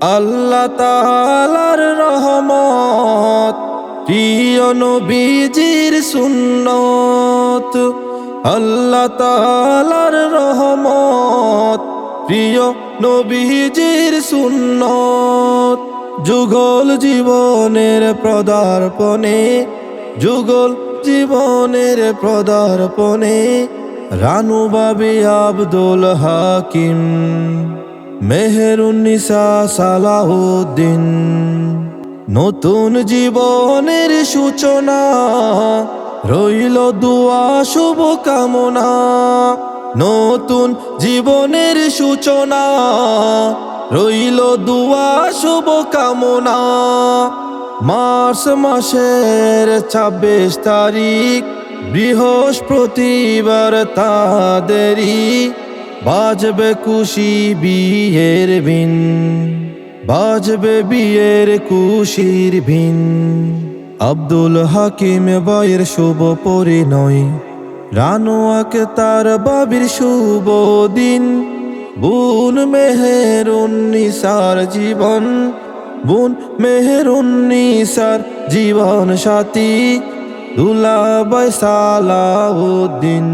আল্লাহ তাআলার রহমত, প্রিয় নবীজির সুন্নত। আল্লাহ তাআলার রহমত, প্রিয় নবীজির সুন্নত। যুগল জীবনের পদার্পণে, যুগল জীবনের পদার্পণে রানুবাবি আব্দুল হাকিম, মেহেরুন্নিসা সালাহুদ্দিন। নতুন জীবনের সূচনা, রইল দুয়া শুভ কামনা। নতুন জীবনের সূচনা, রইল দুয়া শুভ কামনা। মার্চ মাসের 26 তারিখ বৃহস্পতিবার তাদেরই বাজবে খুশি বিয়ের বিন, বাজবে বিয়ের খুশির বিন। আব্দুল হাকিম ভাইয়ের শুভ পরিণয়, রানোয়াকে তার বাবির শুভ দিন। বোন মেহেরুন্নিসার জীবন, বোন মেহেরুন্নিসার জীবন সাথী দুলাভাই সালাহুদ্দিন।